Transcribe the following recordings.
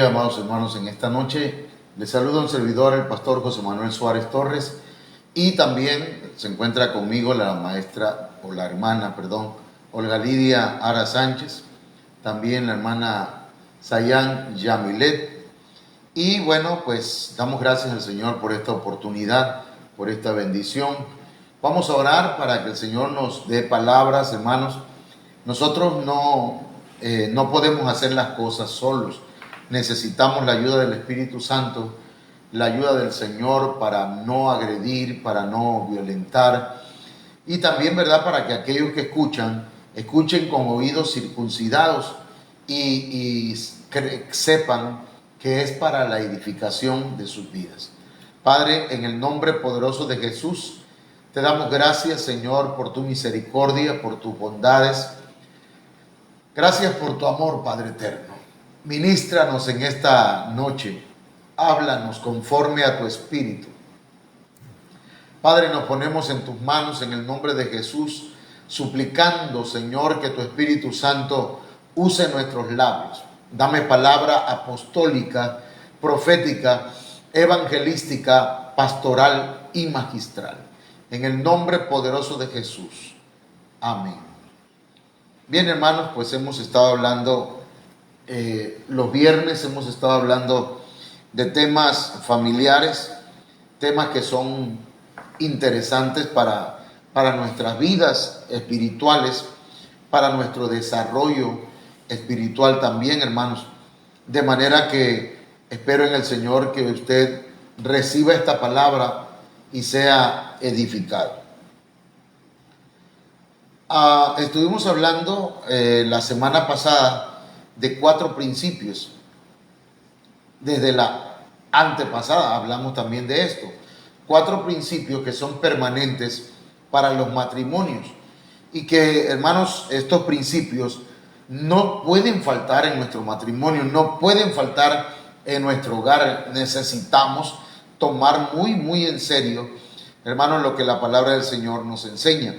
día, amados hermanos. En esta noche les saluda un servidor, el pastor José Manuel Suárez Torres, y también se encuentra conmigo la hermana, Olga Lidia Ara Sánchez, también la hermana Sayán Yamilet. Y bueno, pues damos gracias al Señor por esta oportunidad, por esta bendición. Vamos a orar para que el Señor nos dé palabras, hermanos. Nosotros no podemos hacer las cosas solos. Necesitamos la ayuda del Espíritu Santo, la ayuda del Señor para no agredir, para no violentar. Y también, ¿verdad?, para que aquellos que escuchen con oídos circuncidados y sepan que es para la edificación de sus vidas. Padre, en el nombre poderoso de Jesús, te damos gracias, Señor, por tu misericordia, por tus bondades. Gracias por tu amor, Padre eterno. Ministranos en esta noche. Háblanos conforme a tu espíritu. Padre, nos ponemos en tus manos en el nombre de Jesús, suplicando, Señor, que tu Espíritu Santo use nuestros labios. Dame palabra apostólica, profética, evangelística, pastoral y magistral. En el nombre poderoso de Jesús. Amén. Bien, hermanos, pues hemos estado hablando, los viernes hemos estado hablando de temas familiares, temas que son interesantes para nuestras vidas espirituales, para nuestro desarrollo espiritual también, hermanos. De manera que espero en el Señor que usted reciba esta palabra y sea edificado. Estuvimos hablando la semana pasada de 4 principios. Desde la antepasada hablamos también de esto. 4 principios que son permanentes para los matrimonios y que, hermanos, estos principios no pueden faltar en nuestro matrimonio, no pueden faltar en nuestro hogar. Necesitamos tomar muy en serio, hermanos, lo que la palabra del Señor nos enseña.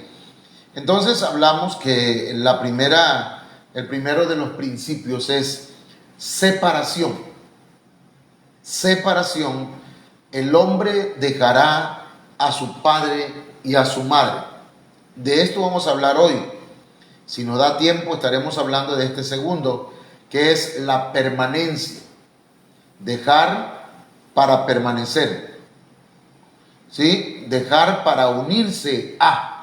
Entonces hablamos que el primero de los principios es separación. Separación. El hombre dejará a su padre y a su madre. De esto vamos a hablar hoy. Si nos da tiempo, estaremos hablando de este segundo, que es la permanencia. Dejar para permanecer. ¿Sí? Dejar para unirse a.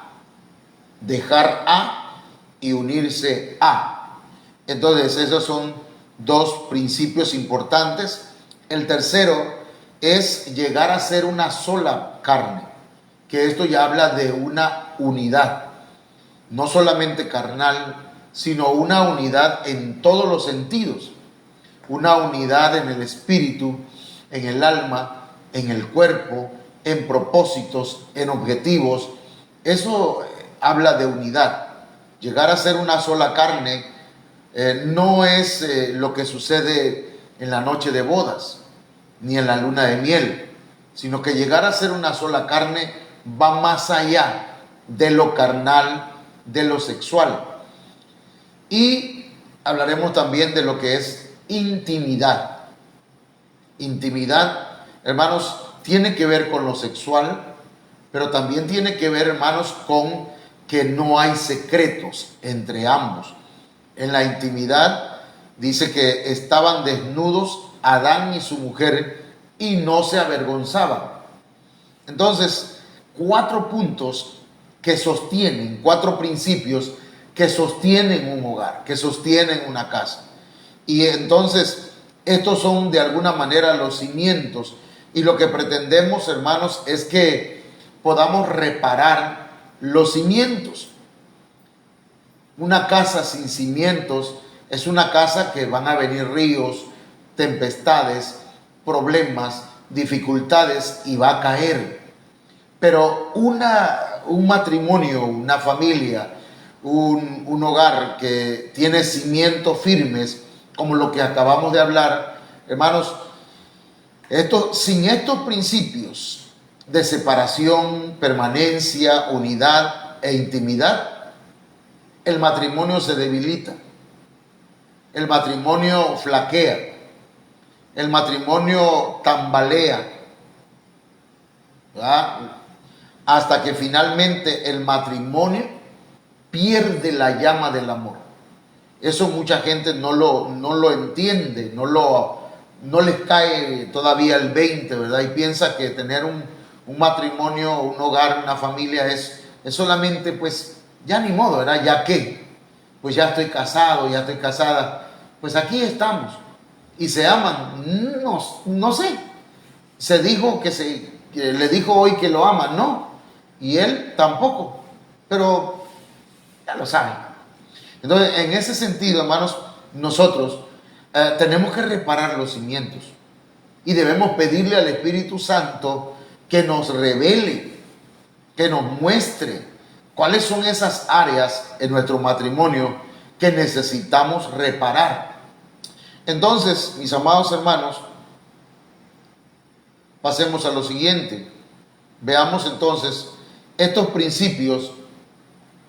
Dejar a y unirse a. Entonces, esos son 2 principios importantes. El tercero es llegar a ser una sola carne, que esto ya habla de una unidad, no solamente carnal, sino una unidad en todos los sentidos, una unidad en el espíritu, en el alma, en el cuerpo, en propósitos, en objetivos. Eso habla de unidad. Llegar a ser una sola carne no es lo que sucede en la noche de bodas, ni en la luna de miel, sino que llegar a ser una sola carne va más allá de lo carnal, de lo sexual. Y hablaremos también de lo que es intimidad. Intimidad, hermanos, tiene que ver con lo sexual, pero también tiene que ver, hermanos, con que no hay secretos entre ambos. En la intimidad dice que estaban desnudos Adán y su mujer y no se avergonzaban. Entonces, 4 puntos que sostienen, 4 principios que sostienen un hogar, que sostienen una casa. Y entonces, estos son de alguna manera los cimientos. Y lo que pretendemos, hermanos, es que podamos reparar los cimientos. Una casa sin cimientos es una casa que van a venir ríos, tempestades, problemas, dificultades y va a caer. Pero un matrimonio, una familia, un hogar que tiene cimientos firmes, como lo que acabamos de hablar, hermanos, sin estos principios de separación, permanencia, unidad e intimidad, el matrimonio se debilita, el matrimonio flaquea. el matrimonio tambalea, ¿verdad? Hasta que finalmente el matrimonio pierde la llama del amor. Eso mucha gente no lo entiende, no les cae todavía el 20, ¿verdad? Y piensa que tener un matrimonio, un hogar, una familia es solamente, pues, ya ni modo, ¿verdad? ¿Ya qué? Pues ya estoy casado, ya estoy casada. Pues aquí estamos. Y se aman. No sé. Se dijo que le dijo hoy que lo ama, ¿no? Y él tampoco. Pero ya lo saben. Entonces, en ese sentido, hermanos, nosotros tenemos que reparar los cimientos. Y debemos pedirle al Espíritu Santo que nos revele, que nos muestre cuáles son esas áreas en nuestro matrimonio que necesitamos reparar. Entonces, mis amados hermanos, pasemos a lo siguiente. Veamos entonces, estos principios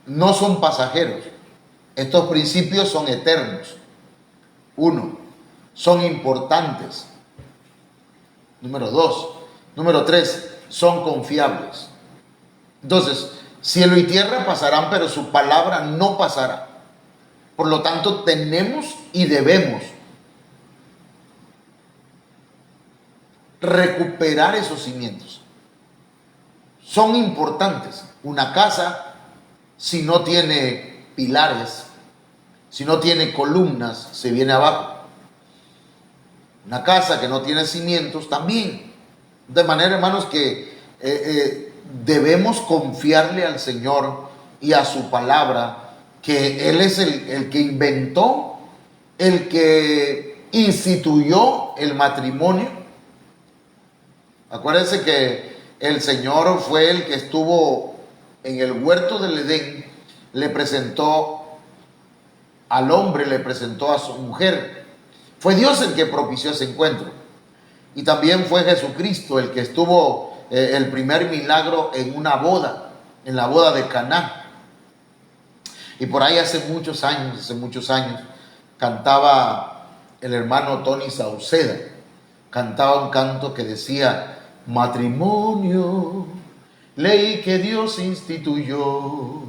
no son pasajeros. Estos principios son eternos. 1, son importantes. Número 2. Número 3, son confiables. Entonces, cielo y tierra pasarán, pero su palabra no pasará. Por lo tanto, tenemos y debemos recuperar esos cimientos. Son importantes. Una casa, si no tiene pilares, si no tiene columnas, se viene abajo. Una casa que no tiene cimientos también. De manera, hermanos, que debemos confiarle al Señor y a su palabra, que Él es el que inventó, el que instituyó el matrimonio. Acuérdense que el Señor fue el que estuvo en el huerto del Edén, le presentó al hombre, le presentó a su mujer. Fue Dios el que propició ese encuentro. Y también fue Jesucristo el que estuvo el primer milagro en una boda, en la boda de Caná. Y por ahí hace muchos años, cantaba el hermano Tony Sauceda, cantaba un canto que decía: matrimonio, ley que Dios instituyó,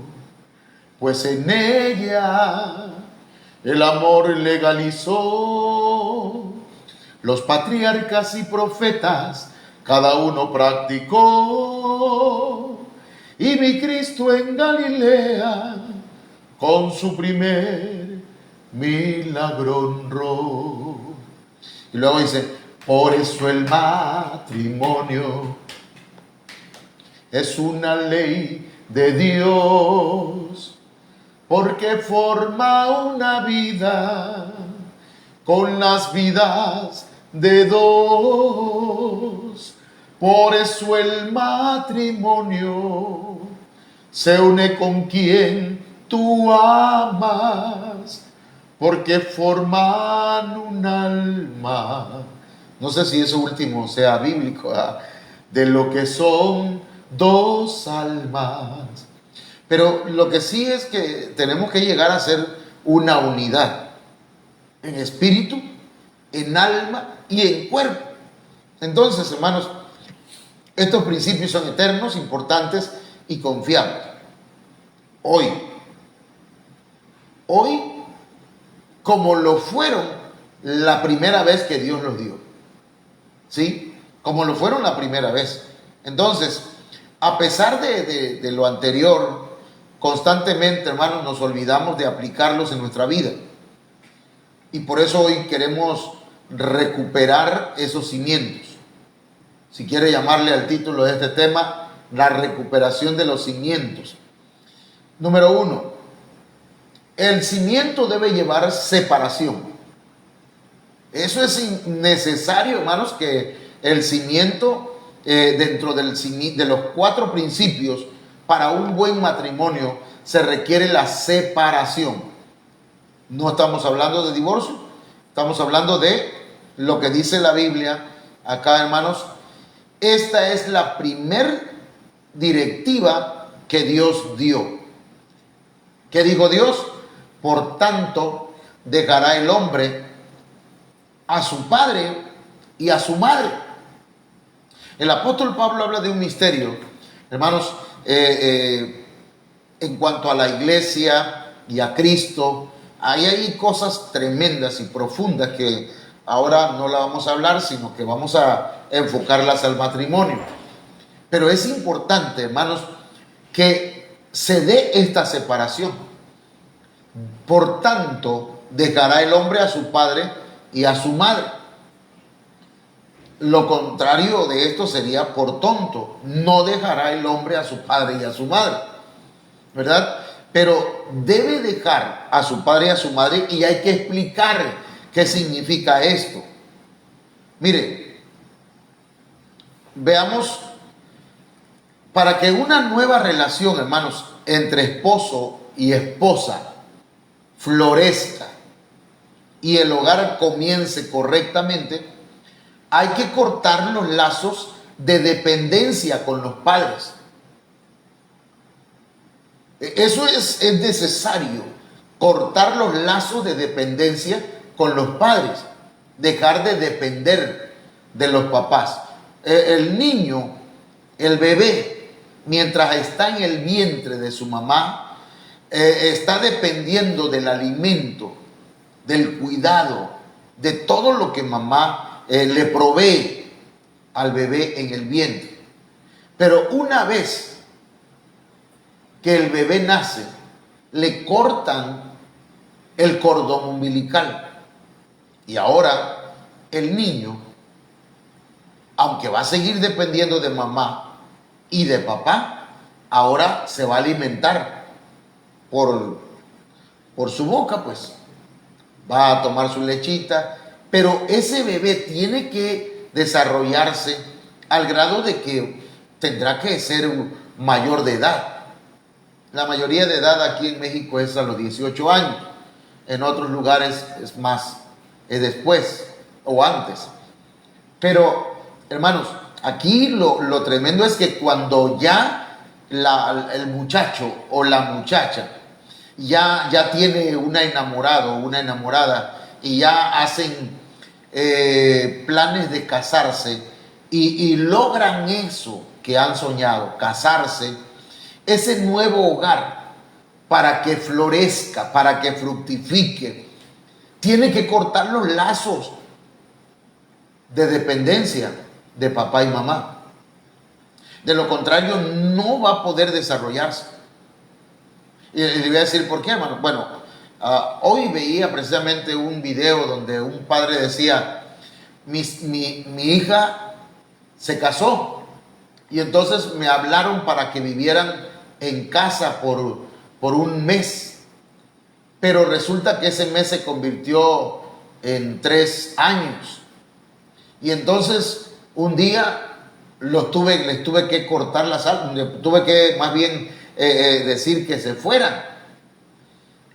pues en ella el amor legalizó. Los patriarcas y profetas, cada uno practicó. Y mi Cristo en Galilea, con su primer milagro honró. Y luego dice: por eso el matrimonio es una ley de Dios, porque forma una vida con las vidas de dos. Por eso el matrimonio se une con quien tú amas, porque forman un alma. No sé si eso último sea bíblico, ¿verdad? De lo que son dos almas. Pero lo que sí es que tenemos que llegar a ser una unidad en espíritu, en alma y en cuerpo. Entonces, hermanos, estos principios son eternos, importantes y confiables. Hoy, como lo fueron la primera vez que Dios los dio. ¿Sí? Como lo fueron la primera vez. Entonces, a pesar de lo anterior, constantemente, hermanos, nos olvidamos de aplicarlos en nuestra vida. Y por eso hoy queremos recuperar esos cimientos. Si quiere llamarle al título de este tema, la recuperación de los cimientos. Número 1, el cimiento debe llevar separación. Eso es necesario, hermanos, que el cimiento, dentro de los 4 principios, para un buen matrimonio, se requiere la separación. No estamos hablando de divorcio, estamos hablando de lo que dice la Biblia. Acá, hermanos, esta es la primer directiva que Dios dio. ¿Qué dijo Dios? Por tanto, dejará el hombre a su padre y a su madre. El apóstol Pablo habla de un misterio, hermanos, en cuanto a la iglesia y a Cristo. Ahí hay cosas tremendas y profundas que ahora no la vamos a hablar, sino que vamos a enfocarlas al matrimonio. Pero es importante, hermanos, que se dé esta separación. Por tanto, dejará el hombre a su padre y a su madre. Lo contrario de esto sería por tonto. No dejará el hombre a su padre y a su madre, ¿verdad? Pero debe dejar a su padre y a su madre, y hay que explicar qué significa esto. Mire, veamos, para que una nueva relación, hermanos, entre esposo y esposa florezca y el hogar comience correctamente, hay que cortar los lazos de dependencia con los padres. Eso es necesario, cortar los lazos de dependencia con los padres, dejar de depender de los papás. El niño, el bebé, mientras está en el vientre de su mamá, está dependiendo del alimento, del cuidado, de todo lo que mamá le provee al bebé en el vientre. Pero una vez que el bebé nace, le cortan el cordón umbilical. Y ahora el niño, aunque va a seguir dependiendo de mamá y de papá, ahora se va a alimentar por su boca, pues. Va a tomar su lechita, pero ese bebé tiene que desarrollarse al grado de que tendrá que ser mayor de edad. La mayoría de edad aquí en México es a los 18 años. En otros lugares es más, es después o antes. Pero, hermanos, aquí lo tremendo es que cuando ya el muchacho o la muchacha ya tiene un enamorado o una enamorada y ya hacen planes de casarse y logran eso que han soñado, casarse, ese nuevo hogar, para que florezca, para que fructifique, tiene que cortar los lazos de dependencia de papá y mamá. De lo contrario, no va a poder desarrollarse. Y le voy a decir por qué, hermano. Bueno, hoy veía precisamente un video donde un padre decía, mi hija se casó y entonces me hablaron para que vivieran en casa por un mes, pero resulta que ese mes se convirtió en 3 años. Y entonces un día les tuve que cortar las alas, tuve que más bien decir que se fueran.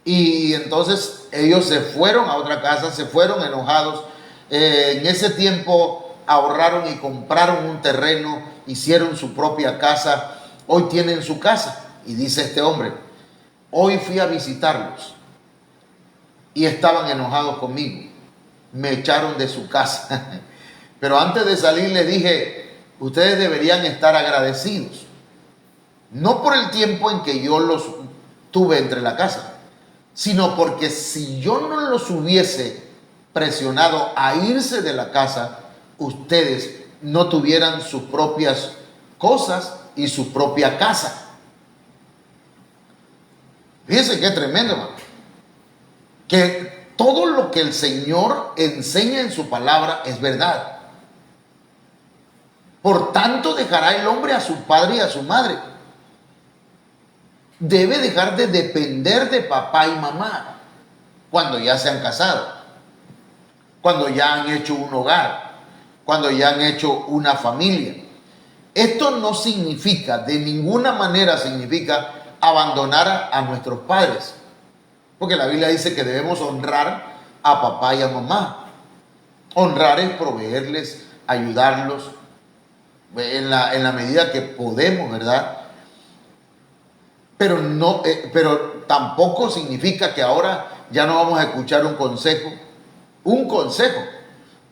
Y entonces ellos se fueron a otra casa, se fueron enojados. En ese tiempo ahorraron y compraron un terreno, hicieron su propia casa. Hoy tienen su casa. Y dice este hombre, hoy fui a visitarlos y estaban enojados conmigo. Me echaron de su casa. Pero antes de salir les dije, ustedes deberían estar agradecidos. No por el tiempo en que yo los tuve entre la casa, sino porque si yo no los hubiese presionado a irse de la casa, ustedes no tuvieran sus propias cosas y su propia casa. Fíjense qué tremendo, hermano. Que todo lo que el Señor enseña en su palabra es verdad. Por tanto, dejará el hombre a su padre y a su madre. Debe dejar de depender de papá y mamá cuando ya se han casado, cuando ya han hecho un hogar, cuando ya han hecho una familia. Esto no significa, de ninguna manera significa abandonar a nuestros padres, porque la Biblia dice que debemos honrar a papá y a mamá. Honrar es proveerles, ayudarlos en la medida que podemos, ¿verdad? Pero tampoco significa que ahora ya no vamos a escuchar un consejo. Un consejo.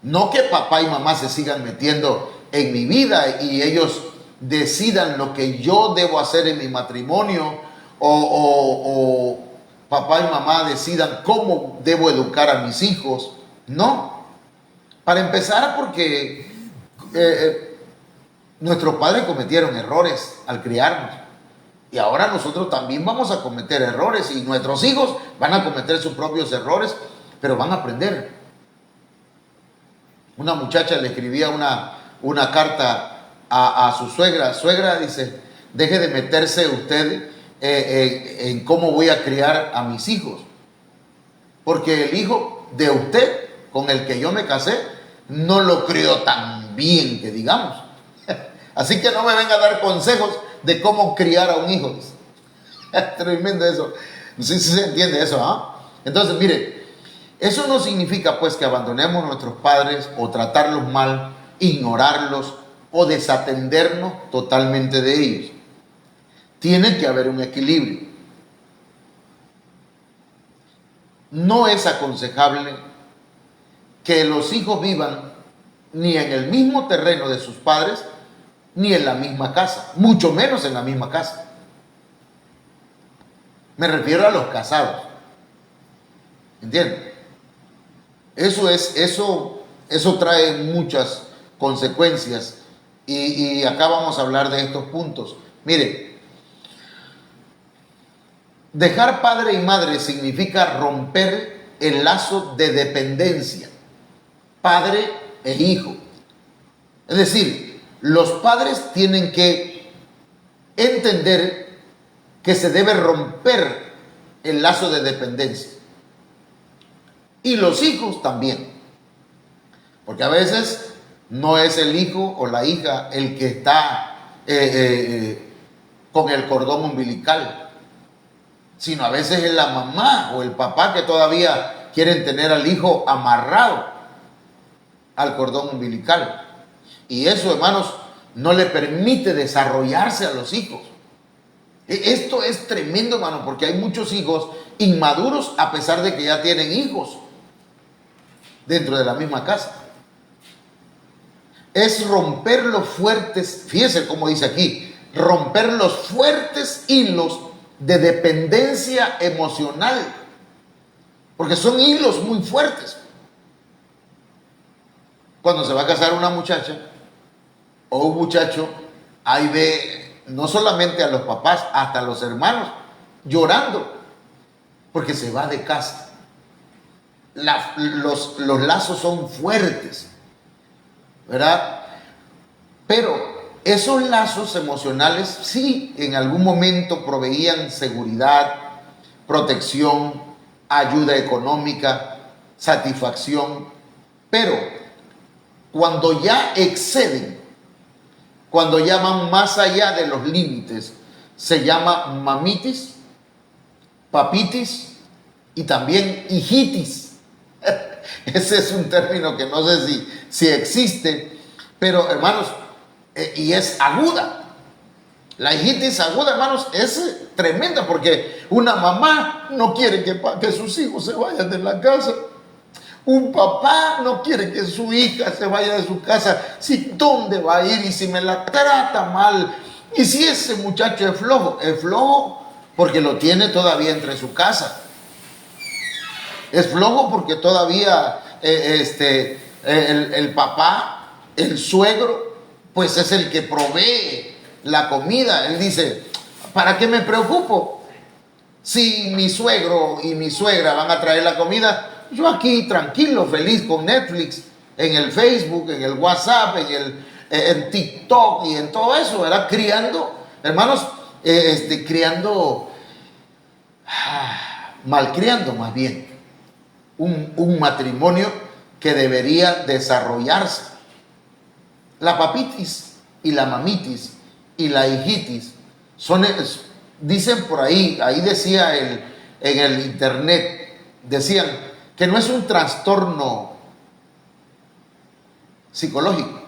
No que papá y mamá se sigan metiendo en mi vida y ellos decidan lo que yo debo hacer en mi matrimonio o papá y mamá decidan cómo debo educar a mis hijos. No. Para empezar, porque nuestros padres cometieron errores al criarnos. Y ahora nosotros también vamos a cometer errores y nuestros hijos van a cometer sus propios errores, pero van a aprender. Una muchacha le escribía una carta a su suegra. Suegra, dice, deje de meterse usted en cómo voy a criar a mis hijos. Porque el hijo de usted, con el que yo me casé, no lo crió tan bien que digamos. Así que no me venga a dar consejos de cómo criar a un hijo. Es tremendo eso. Sí se entiende eso, ¿ah? Entonces, mire, eso no significa pues que abandonemos a nuestros padres o tratarlos mal, ignorarlos o desatendernos totalmente de ellos. Tiene que haber un equilibrio. No es aconsejable que los hijos vivan ni en el mismo terreno de sus padres, ni en la misma casa, mucho menos en la misma casa. Me refiero a los casados. ¿Entienden? Eso trae muchas consecuencias y acá vamos a hablar de estos puntos. Mire, dejar padre y madre significa romper el lazo de dependencia, padre e hijo. Es decir, los padres tienen que entender que se debe romper el lazo de dependencia. Y los hijos también. Porque a veces no es el hijo o la hija el que está con el cordón umbilical, sino a veces es la mamá o el papá que todavía quieren tener al hijo amarrado al cordón umbilical. Y eso, hermanos, no le permite desarrollarse a los hijos. Esto es tremendo, hermano, porque hay muchos hijos inmaduros a pesar de que ya tienen hijos dentro de la misma casa. Es romper los fuertes, fíjese cómo dice aquí, romper los fuertes hilos de dependencia emocional, porque son hilos muy fuertes. Cuando se va a casar una muchacha o un muchacho, ahí ve no solamente a los papás, hasta a los hermanos llorando porque se va de casa. Los lazos son fuertes, ¿verdad? Pero esos lazos emocionales sí en algún momento proveían seguridad, protección, ayuda económica, satisfacción, pero cuando ya exceden, cuando ya van más allá de los límites, se llama mamitis, papitis y también hijitis. Ese es un término que no sé si existe, pero hermanos, y es aguda. La hijitis aguda, hermanos, es tremenda porque una mamá no quiere que sus hijos se vayan de la casa. Un papá no quiere que su hija se vaya de su casa. Si dónde va a ir y si me la trata mal. Y si ese muchacho es flojo porque lo tiene todavía entre su casa. Es flojo porque todavía el papá, el suegro, pues es el que provee la comida. Él dice, ¿para qué me preocupo? Si mi suegro y mi suegra van a traer la comida, yo aquí tranquilo, feliz con Netflix, en el Facebook, en el WhatsApp, en TikTok y en todo eso, ¿verdad? Criando, hermanos, malcriando más bien un matrimonio que debería desarrollarse. La papitis y la mamitis y la hijitis dicen por ahí decía en el internet, decían que no es un trastorno psicológico,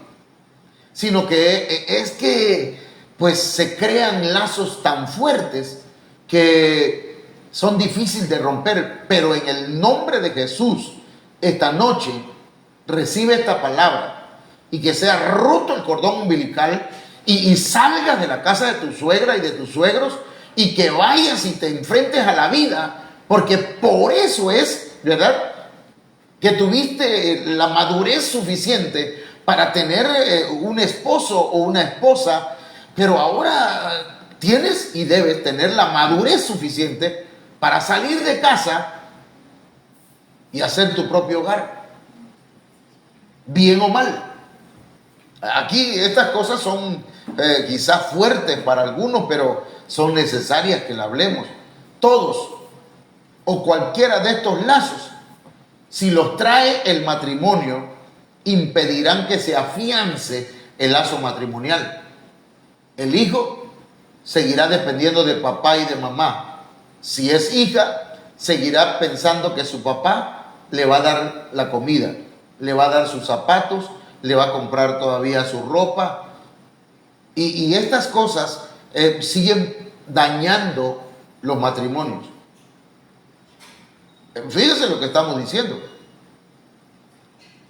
sino que es que pues se crean lazos tan fuertes que son difíciles de romper, pero en el nombre de Jesús, esta noche recibe esta palabra y que sea roto el cordón umbilical y salgas de la casa de tu suegra y de tus suegros y que vayas y te enfrentes a la vida, porque por eso es, ¿verdad?, que tuviste la madurez suficiente para tener un esposo o una esposa, pero ahora tienes y debes tener la madurez suficiente para salir de casa y hacer tu propio hogar, bien o mal. Aquí estas cosas son quizás fuertes para algunos, pero son necesarias que la hablemos. Todos o cualquiera de estos lazos, si los trae el matrimonio, impedirán que se afiance el lazo matrimonial. El hijo seguirá dependiendo de papá y de mamá. Si es hija, seguirá pensando que su papá le va a dar la comida, le va a dar sus zapatos, le va a comprar todavía su ropa. Y estas cosas siguen dañando los matrimonios. Fíjense lo que estamos diciendo.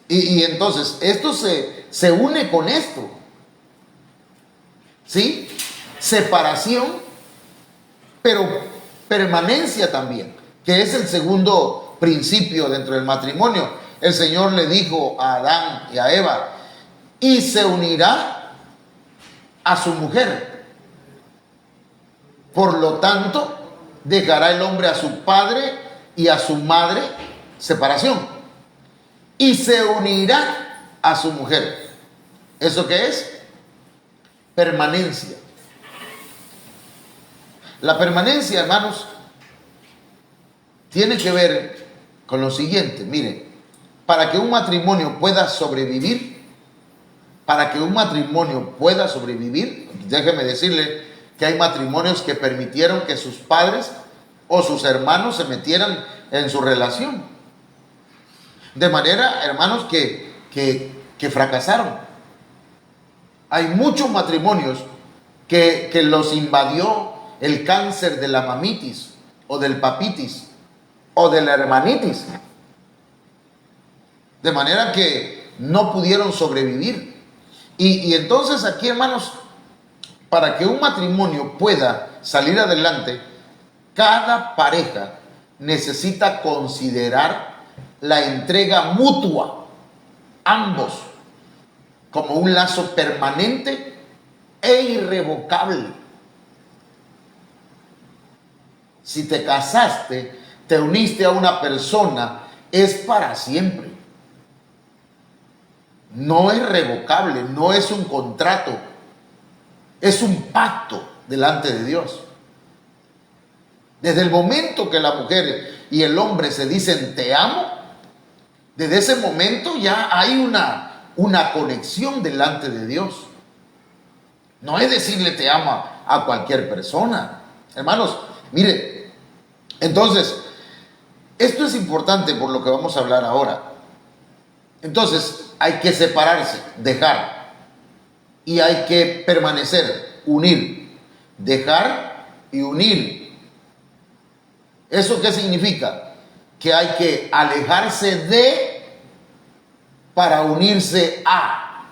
Y entonces esto se une con esto, ¿sí? Separación, pero permanencia también, que es el segundo principio dentro del matrimonio. El Señor le dijo a Adán y a Eva: y se unirá a su mujer. Por lo tanto, dejará el hombre a su padre y a su madre, separación, y se unirá a su mujer. ¿Eso qué es? Permanencia. La permanencia, hermanos, tiene que ver con lo siguiente. Miren, para que un matrimonio pueda sobrevivir, déjeme decirle que hay matrimonios que permitieron que sus padres o sus hermanos se metieran en su relación. De manera, hermanos, que fracasaron. Hay muchos matrimonios que los invadió el cáncer de la mamitis o del papitis o de la hermanitis. De manera que no pudieron sobrevivir. Y entonces aquí, hermanos, para que un matrimonio pueda salir adelante, cada pareja necesita considerar la entrega mutua, ambos, como un lazo permanente e irrevocable. Si te casaste, te uniste a una persona, es para siempre. No es revocable, no es un contrato, es un pacto delante de Dios. Desde el momento que la mujer y el hombre se dicen te amo, desde ese momento ya hay una conexión delante de Dios. No es decirle te amo a cualquier persona. Hermanos, mire, entonces, esto es importante por lo que vamos a hablar ahora. Entonces, hay que separarse, dejar, y hay que permanecer, unir, dejar y unir. ¿Eso qué significa? Que hay que alejarse de para unirse a.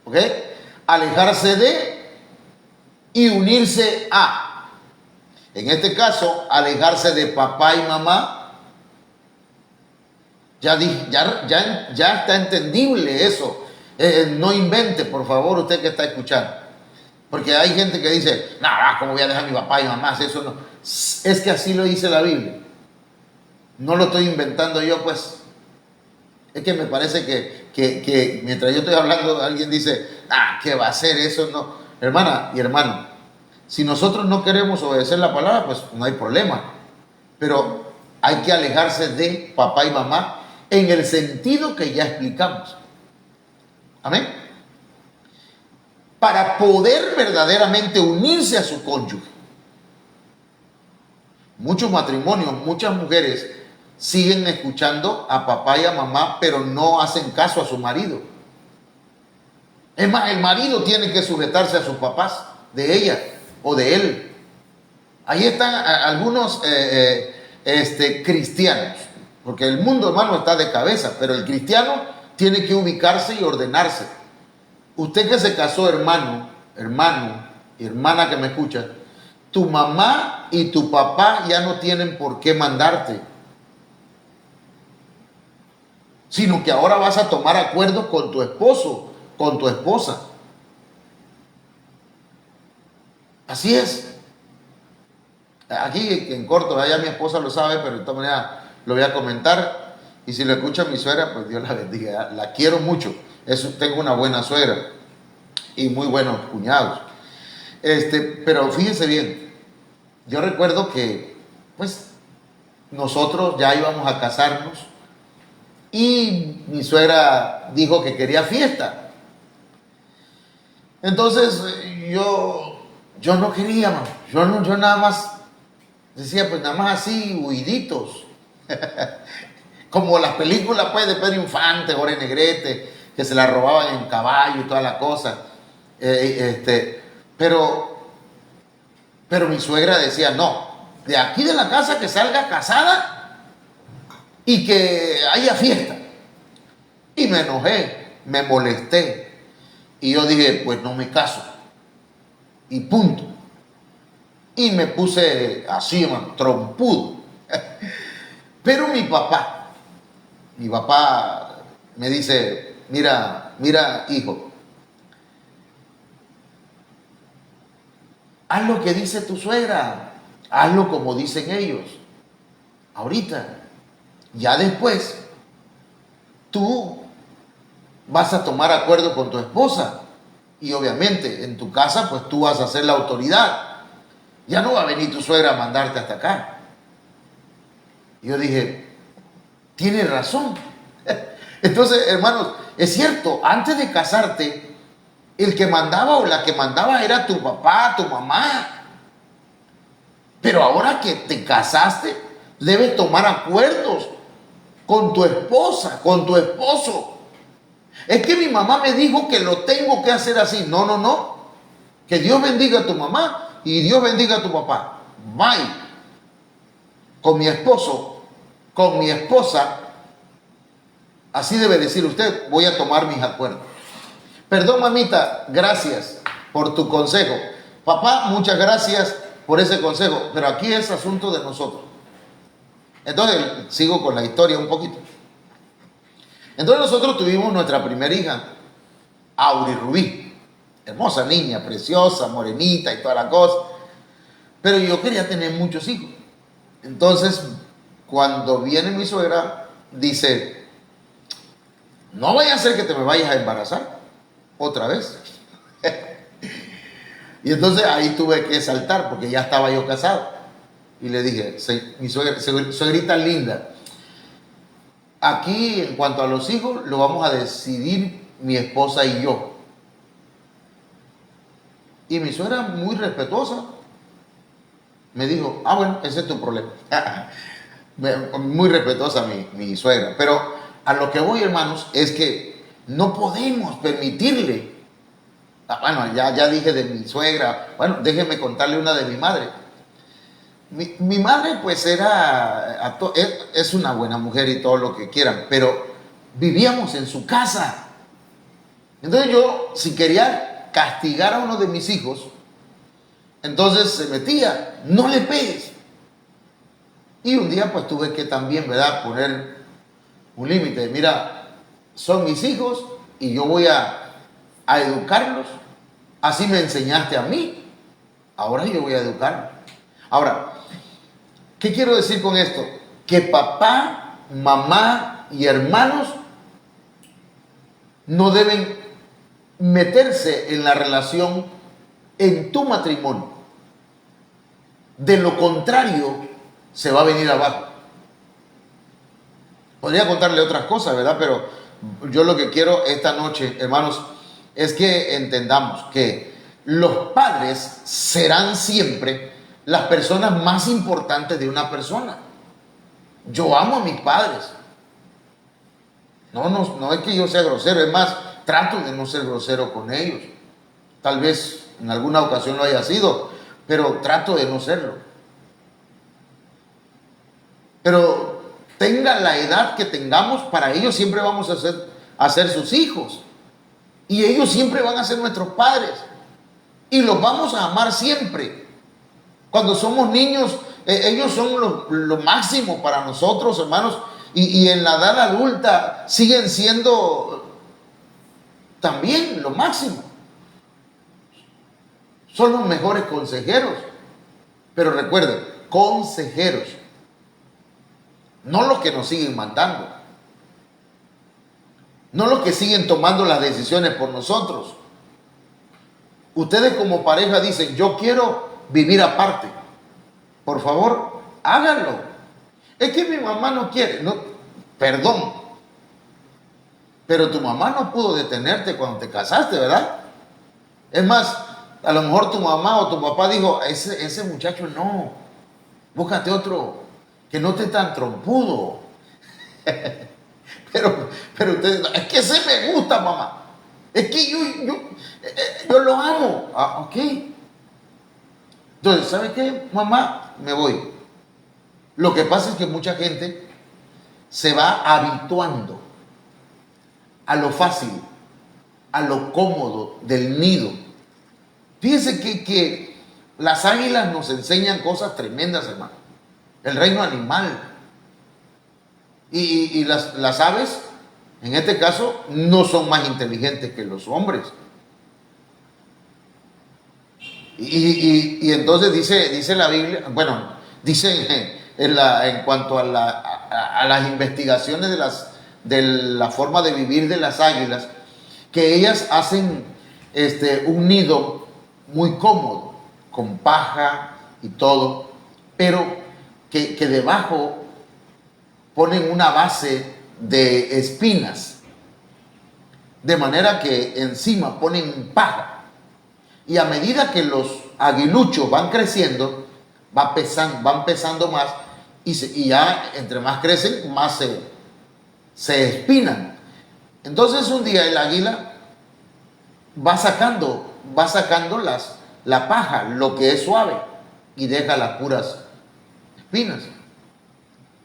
¿Ok? Alejarse de y unirse a. En este caso, alejarse de papá y mamá. Ya está entendible eso. No invente, por favor, usted que está escuchando. Porque hay gente que dice, no, ¿cómo voy a dejar a mi papá y mamá? Eso no. Es que así lo dice la Biblia. No lo estoy inventando yo, pues. Es que me parece que mientras yo estoy hablando, alguien dice, ¿qué va a hacer eso? No. Hermana y hermano, si nosotros no queremos obedecer la palabra, pues no hay problema. Pero hay que alejarse de papá y mamá en el sentido que ya explicamos. Amén. Para poder verdaderamente unirse a su cónyuge. Muchos matrimonios, muchas mujeres siguen escuchando a papá y a mamá, pero no hacen caso a su marido. Es más, el marido tiene que sujetarse a sus papás, de ella o de él. Ahí están algunos cristianos, Porque el mundo, hermano, está de cabeza, pero el cristiano tiene que ubicarse y ordenarse. Usted que se casó, hermano y hermana que me escucha, tu mamá y tu papá ya no tienen por qué mandarte, sino que ahora vas a tomar acuerdos con tu esposo, con tu esposa. Así es. Aquí en corto, ya mi esposa lo sabe, pero de todas maneras lo voy a comentar. Y si lo escucha mi suegra, pues Dios la bendiga. La quiero mucho. Tengo una buena suegra y muy buenos cuñados. Pero fíjense bien, yo recuerdo que pues nosotros ya íbamos a casarnos y mi suegra dijo que quería fiesta. Entonces yo no quería, man. Yo nada más decía, pues nada más así, huiditos. Como las películas pues de Pedro Infante, Jorge Negrete, que se la robaban en caballo y toda la cosa. Pero mi suegra decía, no, de aquí de la casa que salga casada y que haya fiesta. Y me enojé, me molesté. Y yo dije, pues no me caso. Y punto. Y me puse así, man, trompudo. Pero mi papá me dice, mira, hijo, haz lo que dice tu suegra, hazlo como dicen ellos. Ahorita, ya después, tú vas a tomar acuerdo con tu esposa y obviamente en tu casa, pues tú vas a ser la autoridad. Ya no va a venir tu suegra a mandarte hasta acá. Y yo dije, tiene razón. Entonces, hermanos, es cierto, antes de casarte, el que mandaba o la que mandaba era tu papá, tu mamá. Pero ahora que te casaste, debes tomar acuerdos con tu esposa, con tu esposo. Es que mi mamá me dijo que lo tengo que hacer así. No, no, no. Que Dios bendiga a tu mamá y Dios bendiga a tu papá. Bye. Con mi esposo, con mi esposa, así debe decir usted, voy a tomar mis acuerdos. Perdón, mamita, gracias por tu consejo. Papá, muchas gracias por ese consejo, pero aquí es asunto de nosotros. Entonces, sigo con la historia un poquito. Entonces nosotros tuvimos nuestra primera hija, Auri Rubí, hermosa niña, preciosa, morenita y toda la cosa. Pero yo quería tener muchos hijos. Entonces, cuando viene mi suegra, dice, no vaya a ser que te me vayas a embarazar otra vez. Y entonces ahí tuve que saltar porque ya estaba yo casado. Y le dije, mi suegrita linda, aquí en cuanto a los hijos lo vamos a decidir mi esposa y yo. Y mi suegra, muy respetuosa, me dijo, bueno, ese es tu problema. Muy respetuosa mi suegra. Pero a lo que voy, hermanos, es que no podemos permitirle. Bueno, ya dije de mi suegra. Bueno, déjenme contarle una de mi madre. Mi madre pues es una buena mujer y todo lo que quieran, pero vivíamos en su casa. Entonces yo, si quería castigar a uno de mis hijos, entonces se metía, no le pegues. Y un día pues tuve que también, ¿verdad?, poner un límite. Mira, son mis hijos y yo voy a educarlos. Así me enseñaste a mí, ahora yo voy a educarlos. Ahora, ¿qué quiero decir con esto? Que papá, mamá y hermanos no deben meterse en la relación en tu matrimonio. De lo contrario, se va a venir abajo. Podría contarle otras cosas, ¿verdad? Pero yo lo que quiero esta noche, hermanos, es que entendamos que los padres serán siempre las personas más importantes de una persona. Yo amo a mis padres. No es que yo sea grosero, es más, trato de no ser grosero con ellos. Tal vez en alguna ocasión lo haya sido, pero trato de no serlo. Pero tenga la edad que tengamos, para ellos siempre vamos a ser sus hijos. Y ellos siempre van a ser nuestros padres. Y los vamos a amar siempre. Cuando somos niños, ellos son lo máximo para nosotros, hermanos. Y en la edad adulta siguen siendo también lo máximo. Son los mejores consejeros. Pero recuerden, consejeros. No los que nos siguen mandando. No los que siguen tomando las decisiones por nosotros. Ustedes como pareja dicen, yo quiero vivir aparte. Por favor, háganlo. Es que mi mamá no quiere. No, perdón. Pero tu mamá no pudo detenerte cuando te casaste, ¿verdad? Es más, a lo mejor tu mamá o tu papá dijo, ese muchacho no. Búscate otro que no esté tan trompudo. Pero ustedes, es que ese me gusta, mamá. Es que yo lo amo. Ah, ok. Entonces, ¿sabe qué, mamá? Me voy. Lo que pasa es que mucha gente se va habituando a lo fácil, a lo cómodo del nido. Fíjense que las águilas nos enseñan cosas tremendas, hermano. El reino animal. Y las aves, en este caso, no son más inteligentes que los hombres. Y entonces dice la Biblia, bueno, dice en cuanto a las investigaciones de la forma de vivir de las águilas, que ellas hacen un nido muy cómodo, con paja y todo, pero que debajo ponen una base de espinas, de manera que encima ponen paja. Y a medida que los aguiluchos van creciendo, van pesando más, y ya entre más crecen, más se espinan. Entonces un día el águila va sacando la paja, lo que es suave, y deja las puras espinas.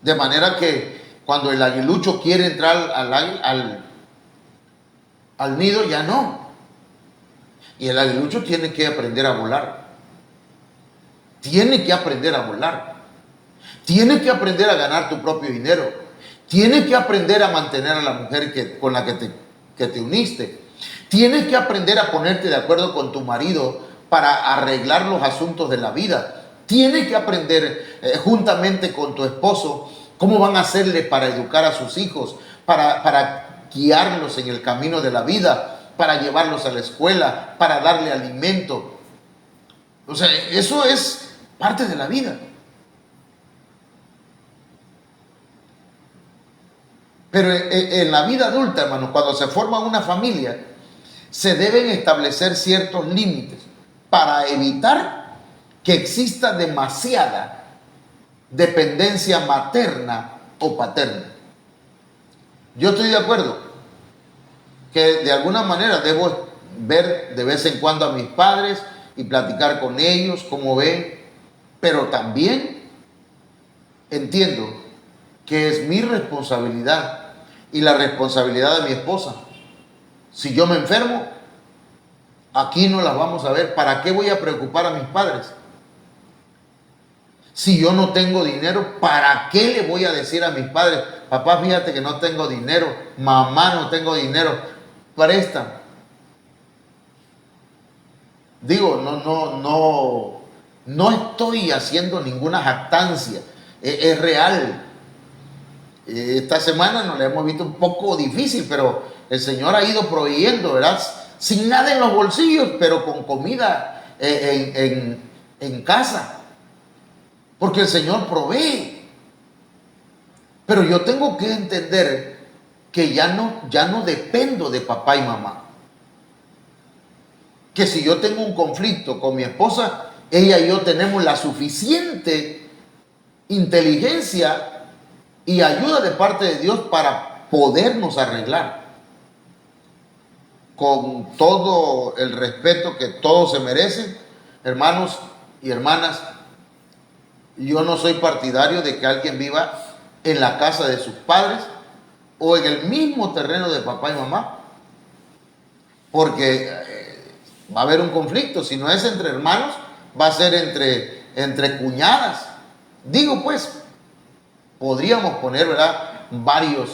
De manera que cuando el aguilucho quiere entrar al nido, ya no. Y el aguilucho tiene que aprender a volar. Tiene que aprender a volar. Tiene que aprender a ganar tu propio dinero. Tiene que aprender a mantener a la mujer con la que te uniste. Tienes que aprender a ponerte de acuerdo con tu marido para arreglar los asuntos de la vida. Tienes que aprender juntamente con tu esposo cómo van a hacerle para educar a sus hijos, para guiarlos en el camino de la vida, para llevarlos a la escuela, para darle alimento. O sea, eso es parte de la vida. Pero en la vida adulta, hermanos, cuando se forma una familia, se deben establecer ciertos límites para evitar que exista demasiada dependencia materna o paterna. Yo estoy de acuerdo que de alguna manera debo ver de vez en cuando a mis padres y platicar con ellos, cómo ven, pero también entiendo que es mi responsabilidad y la responsabilidad de mi esposa. Si yo me enfermo, aquí no las vamos a ver. ¿Para qué voy a preocupar a mis padres? Si yo no tengo dinero, ¿para qué le voy a decir a mis padres? Papá, fíjate que no tengo dinero. Mamá, no tengo dinero. Presta. Digo, no estoy haciendo ninguna jactancia. Es real. Esta semana nos la hemos visto un poco difícil, pero el Señor ha ido proveyendo, ¿verdad? Sin nada en los bolsillos, pero con comida en casa. Porque el Señor provee. Pero yo tengo que entender que ya no dependo de papá y mamá. Que si yo tengo un conflicto con mi esposa, ella y yo tenemos la suficiente inteligencia y ayuda de parte de Dios para podernos arreglar. Con todo el respeto que todos se merecen, hermanos y hermanas, yo no soy partidario de que alguien viva en la casa de sus padres o en el mismo terreno de papá y mamá, porque va a haber un conflicto. Si no es entre hermanos, va a ser entre cuñadas. Digo pues, podríamos poner, ¿verdad?, varios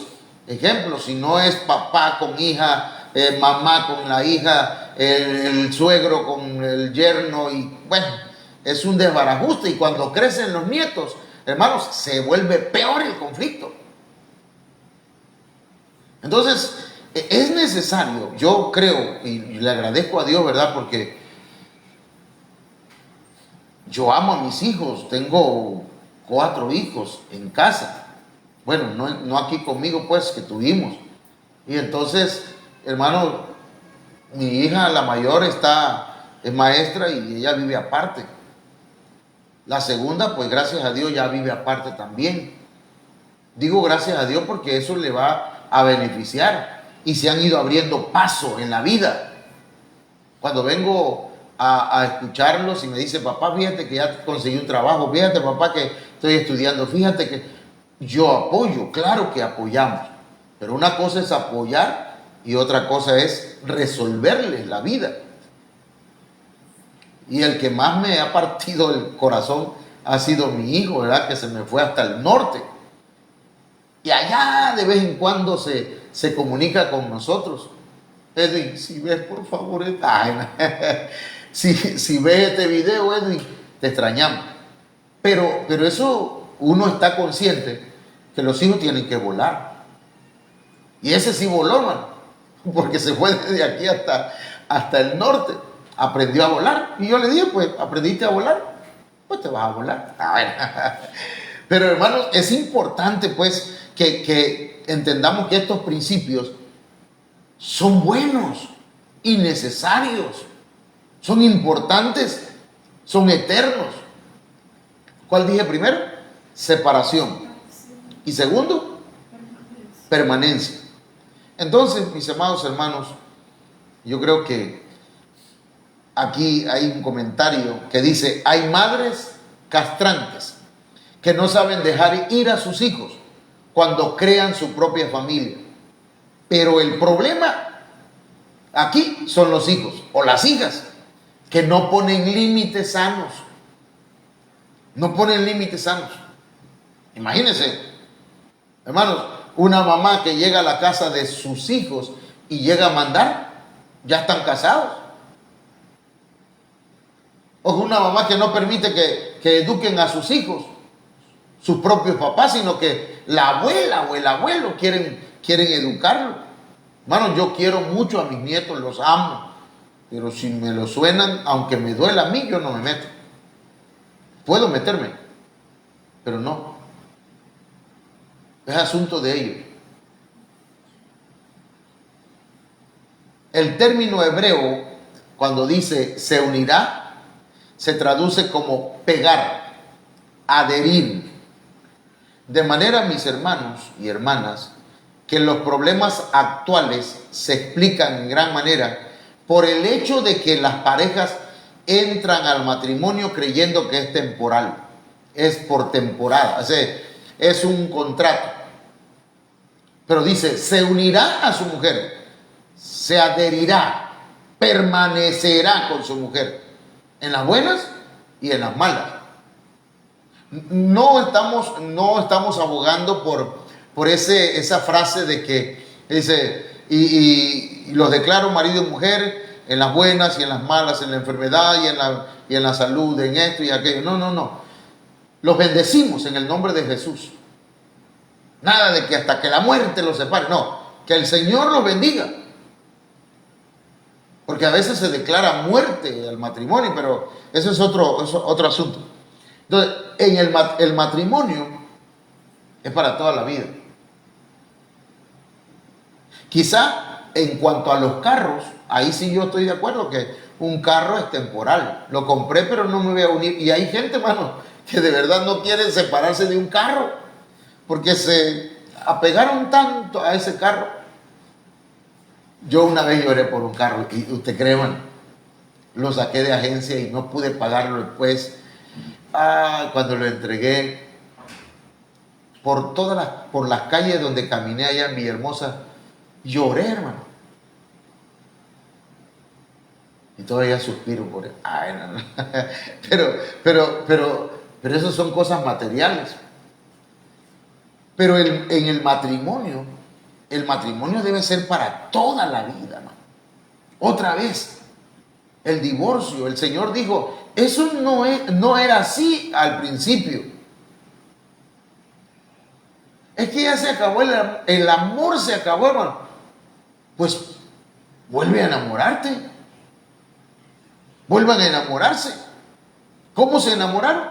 ejemplos. Si no es papá con hija, mamá con la hija, el suegro con el yerno, y bueno, es un desbarajuste. Y cuando crecen los nietos, hermanos, se vuelve peor el conflicto. Entonces, es necesario, yo creo, y le agradezco a Dios, ¿verdad?, porque yo amo a mis hijos, tengo 4 hijos en casa. Bueno, no aquí conmigo, pues, que tuvimos. Y entonces, hermano, mi hija, la mayor, es maestra y ella vive aparte. La segunda, pues, gracias a Dios, ya vive aparte también. Digo gracias a Dios porque eso le va a beneficiar. Y se han ido abriendo paso en la vida. Cuando vengo a escucharlos y me dice, papá, fíjate que ya conseguí un trabajo, fíjate, papá, que estoy estudiando, fíjate que yo apoyo, claro que apoyamos, pero una cosa es apoyar y otra cosa es resolverles la vida. Y el que más me ha partido el corazón ha sido mi hijo, ¿verdad?, que se me fue hasta el norte. Y allá de vez en cuando se comunica con nosotros. Edwin, si ves, por favor, si ves este video, Edwin, te extrañamos. Pero eso, uno está consciente que los hijos tienen que volar. Y ese sí voló, man, porque se fue desde aquí hasta el norte. Aprendió a volar. Y yo le dije, pues, ¿aprendiste a volar? Pues te vas a volar. Pero, hermanos, es importante, pues, que entendamos que estos principios son buenos y necesarios, son importantes, son eternos. ¿Cuál dije primero? Separación. Y segundo, permanencia. Entonces, mis amados hermanos, yo creo que aquí hay un comentario que dice, hay madres castrantes que no saben dejar ir a sus hijos cuando crean su propia familia. Pero el problema aquí son los hijos o las hijas que no ponen límites sanos. No ponen límites sanos. Imagínense, hermanos, una mamá que llega a la casa de sus hijos y llega a mandar, ya están casados. O una mamá que no permite que eduquen a sus hijos, sus propios papás, sino que la abuela o el abuelo quieren educarlo. Hermano, yo quiero mucho a mis nietos, los amo, pero si me lo suenan, aunque me duela a mí, yo no me meto. Puedo meterme, pero no. Es asunto de ellos. El término hebreo, cuando dice se unirá, se traduce como pegar, adherir. De manera, mis hermanos y hermanas, que los problemas actuales se explican en gran manera por el hecho de que las parejas entran al matrimonio creyendo que es temporal, es por temporada, o sea, es un contrato. Pero dice, se unirá a su mujer, se adherirá, permanecerá con su mujer, en las buenas y en las malas. No estamos abogando por esa frase de que dice, y los declaro marido y mujer en las buenas y en las malas, en la enfermedad y en la salud, en esto y aquello. No. Los bendecimos en el nombre de Jesús. Nada de que hasta que la muerte los separe. No, que el Señor los bendiga. Porque a veces se declara muerte al matrimonio, pero eso es otro asunto. Entonces, el matrimonio es para toda la vida. Quizá en cuanto a los carros, ahí sí yo estoy de acuerdo que un carro es temporal. Lo compré, pero no me voy a unir. Y hay gente, hermano, que de verdad no quiere separarse de un carro porque se apegaron tanto a ese carro. Yo una vez lloré por un carro y usted cree, hermano, lo saqué de agencia y no pude pagarlo después. Cuando lo entregué, por las calles donde caminé allá en Villahermosa, lloré, hermano. Y todavía suspiro por él. Ay, no, no. Pero esas son cosas materiales. Pero en el matrimonio debe ser para toda la vida, ¿no? Otra vez, el divorcio. El Señor dijo, eso no era así al principio. Es que ya se acabó, el amor se acabó, hermano. Pues vuelve a enamorarte. Vuelvan a enamorarse. ¿Cómo se enamoraron?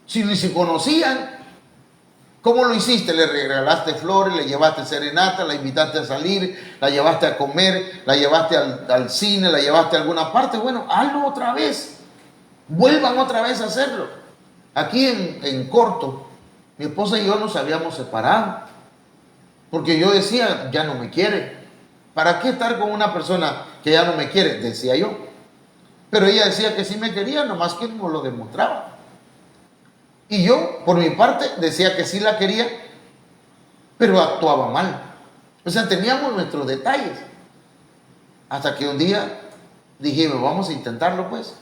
Si ni se conocían. ¿Cómo lo hiciste? Le regalaste flores, le llevaste serenata, la invitaste a salir, la llevaste a comer, la llevaste al cine, la llevaste a alguna parte. Bueno, hazlo otra vez. Vuelvan otra vez a hacerlo. Aquí en corto, mi esposa y yo nos habíamos separado. Porque yo decía, ya no me quiere. ¿Para qué estar con una persona que ya no me quiere? Decía yo. Pero ella decía que sí me quería, nomás que no lo demostraba. Y yo, por mi parte, decía que sí la quería, pero actuaba mal. O sea, teníamos nuestros detalles. Hasta que un día dijimos, vamos a intentarlo pues.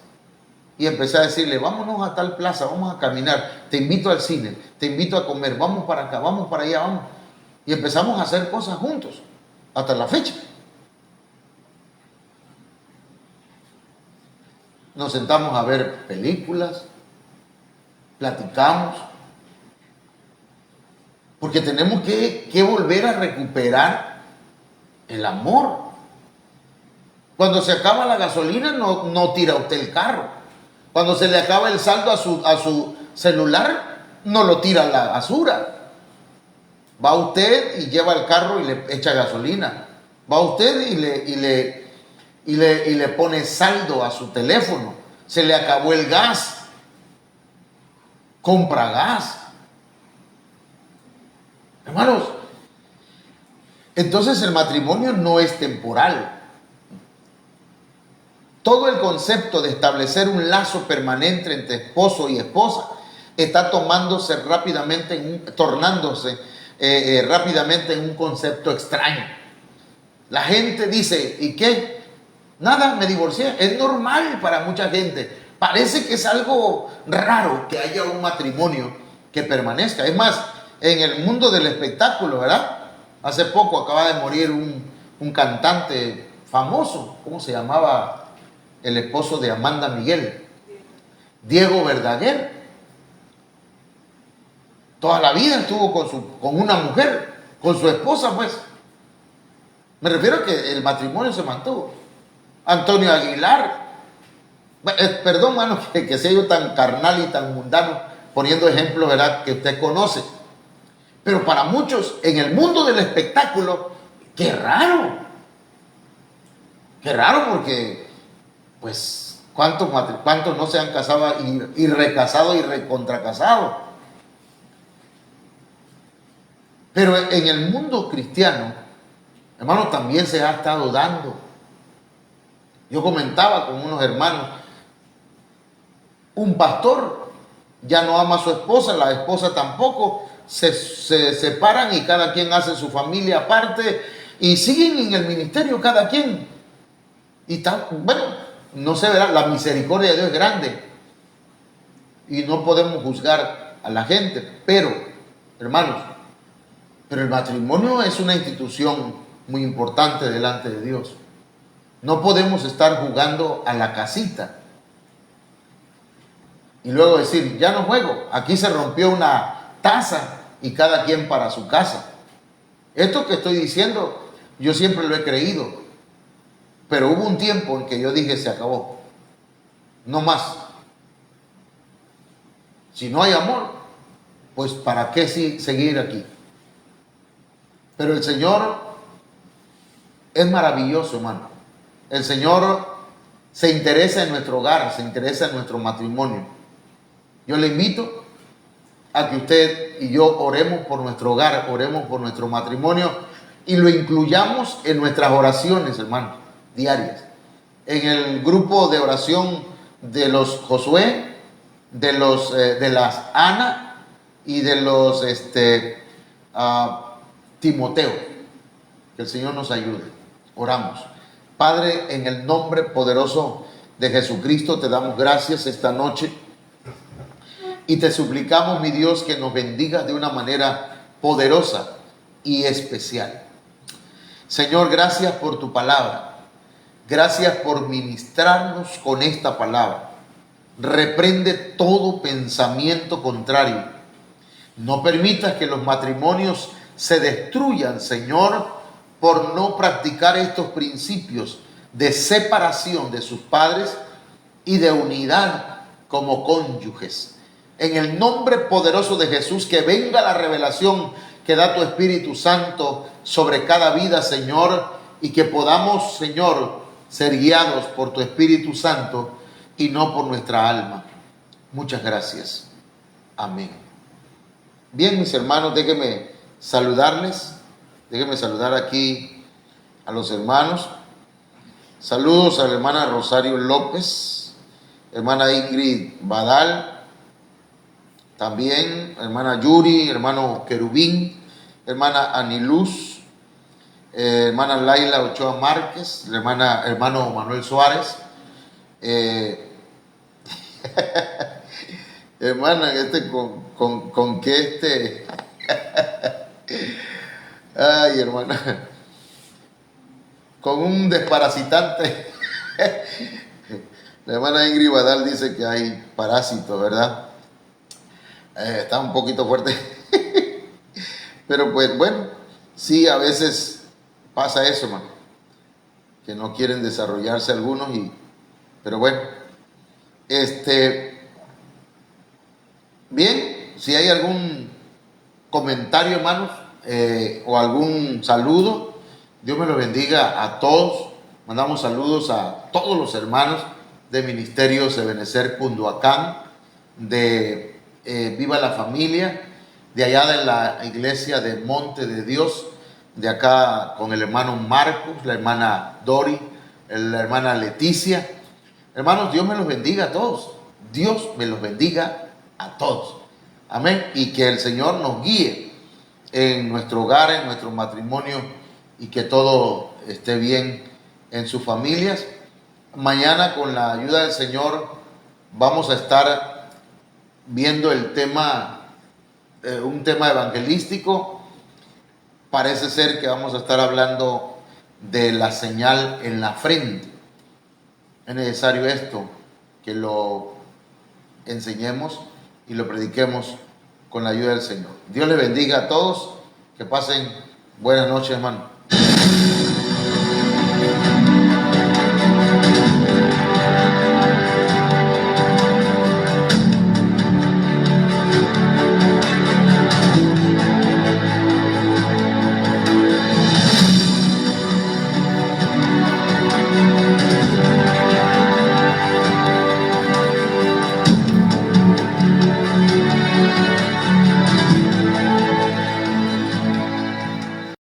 Y empecé a decirle, vámonos a tal plaza, vamos a caminar, te invito al cine, te invito a comer, vamos para acá, vamos para allá, vamos. Y empezamos a hacer cosas juntos, hasta la fecha. Nos sentamos a ver películas, platicamos, porque tenemos que volver a recuperar el amor. Cuando se acaba la gasolina, no tira usted el carro. Cuando se le acaba el saldo a su celular, no lo tira a la basura. Va usted y lleva el carro y le echa gasolina. Va usted y le pone saldo a su teléfono. Se le acabó el gas. Compra gas. Hermanos, entonces el matrimonio no es temporal. Todo el concepto de establecer un lazo permanente entre esposo y esposa está tornándose rápidamente en un concepto extraño. La gente dice, ¿y qué? Nada, me divorcié. Es normal para mucha gente. Parece que es algo raro que haya un matrimonio que permanezca. Es más, en el mundo del espectáculo, ¿verdad? Hace poco acaba de morir un cantante famoso. ¿Cómo se llamaba el esposo de Amanda Miguel? Diego Verdaguer. Toda la vida estuvo con una mujer, con su esposa, pues. Me refiero a que el matrimonio se mantuvo. Antonio Aguilar. Perdón, mano, que sea yo tan carnal y tan mundano, poniendo ejemplos, ¿verdad?, que usted conoce. Pero para muchos, en el mundo del espectáculo, qué raro. Qué raro porque, pues, ¿cuántos no se han casado y recasado y recontracasado? Pero en el mundo cristiano, hermano, también se ha estado dando. Yo comentaba con unos hermanos, un pastor ya no ama a su esposa, la esposa tampoco, se separan y cada quien hace su familia aparte y siguen en el ministerio cada quien. Y bueno, no se verá, la misericordia de Dios es grande y no podemos juzgar a la gente, pero, hermanos, pero el matrimonio es una institución muy importante delante de Dios. No podemos estar jugando a la casita y luego decir, ya no juego, aquí se rompió una taza y cada quien para su casa. Esto que estoy diciendo, yo siempre lo he creído, pero hubo un tiempo en que yo dije, se acabó, no más. Si no hay amor, pues ¿para qué seguir aquí? Pero el Señor es maravilloso, hermano. El Señor se interesa en nuestro hogar, se interesa en nuestro matrimonio. Yo le invito a que usted y yo oremos por nuestro hogar, oremos por nuestro matrimonio y lo incluyamos en nuestras oraciones, hermano, diarias. En el grupo de oración de los Josué, de las Ana y de los Timoteo. Que el Señor nos ayude. Oramos. Padre, en el nombre poderoso de Jesucristo, te damos gracias esta noche y te suplicamos, mi Dios, que nos bendigas de una manera poderosa y especial. Señor, gracias por tu palabra. Gracias por ministrarnos con esta palabra. Reprende todo pensamiento contrario. No permitas que los matrimonios se destruyan, Señor, por no practicar estos principios de separación de sus padres y de unidad como cónyuges. En el nombre poderoso de Jesús, que venga la revelación que da tu Espíritu Santo sobre cada vida, Señor, y que podamos, Señor, ser guiados por tu Espíritu Santo y no por nuestra alma. Muchas gracias. Amén. Bien, mis hermanos, déjenme saludarles. Déjenme saludar aquí a los hermanos. Saludos a la hermana Rosario López, hermana Ingrid Badal, también hermana Yuri, hermano Querubín, hermana Aniluz, hermana Laila Ochoa Márquez, hermano Manuel Suárez, hermana, con que ay, hermana, con un desparasitante. La hermana Ingrid Badal dice que hay parásitos, ¿verdad? Está un poquito fuerte. Pero pues bueno, sí, a veces pasa eso, hermano, que no quieren desarrollarse algunos pero bueno, bien, si hay algún comentario, hermanos, o algún saludo, Dios me lo bendiga a todos. Mandamos saludos a todos los hermanos de Ministerios Ebenezer Cunduacán, de Viva la Familia, de allá de la iglesia de Monte de Dios, de acá con el hermano Marcos, la hermana Dori, la hermana Leticia. Hermanos, Dios me los bendiga a todos. Dios me los bendiga a todos. Amén. Y que el Señor nos guíe en nuestro hogar, en nuestro matrimonio, y que todo esté bien en sus familias. Mañana, con la ayuda del Señor, vamos a estar viendo el tema, un tema evangelístico. Parece ser que vamos a estar hablando de la señal en la frente. Es necesario esto, que lo enseñemos y lo prediquemos con la ayuda del Señor. Dios les bendiga a todos. Que pasen buenas noches, hermano.